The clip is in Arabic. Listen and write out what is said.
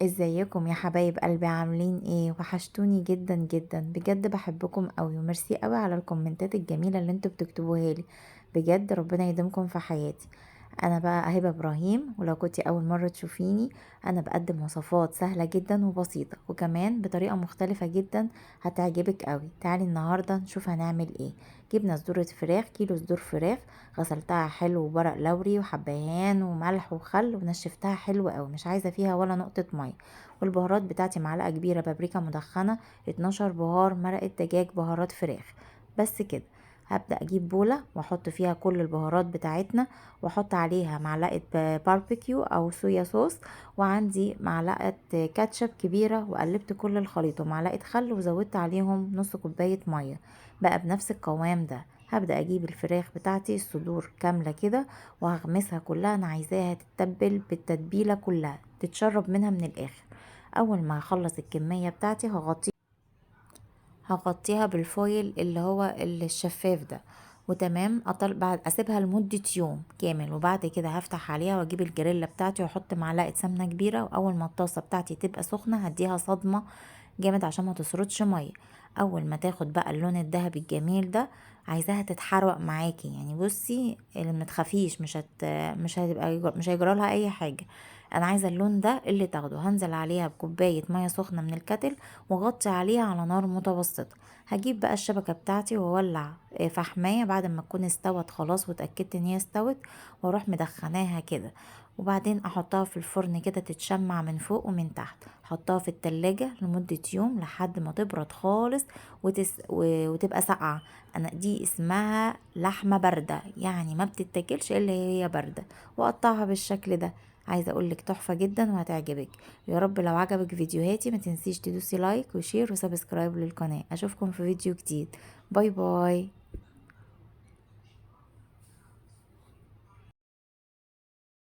ازيكم يا حبايب قلبي؟ عاملين ايه؟ وحشتوني جدا جدا بجد، بحبكم قوي وميرسي قوي على الكومنتات الجميله اللي انتوا بتكتبوها لي. بجد ربنا يديمكم في حياتي. انا بقى هبه ابراهيم، ولو كنتي اول مره تشوفيني انا بقدم وصفات سهله جدا وبسيطه وكمان بطريقه مختلفه جدا هتعجبك قوي. تعالي النهارده نشوف هنعمل ايه. جبنا صدور فراخ، كيلو صدور فراخ، غسلتها حلو وورق لوري وحبهان وملح وخل ونشفتها حلو قوي، مش عايزه فيها ولا نقطه ميه. والبهارات بتاعتي معلقه كبيره بابريكا مدخنه، 12 بهار مرقه دجاج بهارات فراخ. بس كده. هبدأ اجيب بولة واحط فيها كل البهارات بتاعتنا، واحط عليها معلقة باربيكيو او صويا صوص، وعندي معلقة كاتشب كبيرة، وقلبت كل الخليط ومعلقة خل وزودت عليهم نص كوباية مية بقى بنفس القوام ده. هبدأ اجيب الفراخ بتاعتي الصدور كاملة كده وهغمسها كلها. انا عايزاها تتبل بالتتبيلة كلها، تتشرب منها من الاخر. اول ما هخلص الكمية بتاعتي هغطيها بالفويل اللي هو الشفاف ده. وتمام بعد اسيبها لمدة يوم كامل، وبعد كده هفتح عليها واجيب الجريلا بتاعتي واحط معلقة سمنة كبيرة، واول ما الطاسة بتاعتي تبقى سخنة هديها صدمة جامد عشان ما تسردش مية. اول ما تاخد بقى اللون الذهبي الجميل ده، عايزاها تتحرق معاكي. يعني بصي اللي ما تخافيش، مش هيجرى لها اي حاجه. انا عايزه اللون ده اللي تاخده. هنزل عليها بكوبايه ميه سخنه من الكتل واغطي عليها على نار متوسطه. هجيب بقى الشبكه بتاعتي واولع فحمايه بعد ما تكون استوت خلاص واتاكدت ان هي استوت، واروح مدخناها كده. وبعدين احطها في الفرن كده تتشمع من فوق ومن تحت. احطها في التلاجة لمدة يوم لحد ما تبرد خالص وتبقى ساقعة. انا دي اسمها لحمة باردة، يعني ما بتتاكلش الا هي باردة. واقطعها بالشكل ده. عايزة اقولك تحفة جدا وهتعجبك. يا رب لو عجبك فيديوهاتي ما تنسيش تدوسي لايك وشير وسبسكرايب للقناة. اشوفكم في فيديو جديد. باي باي.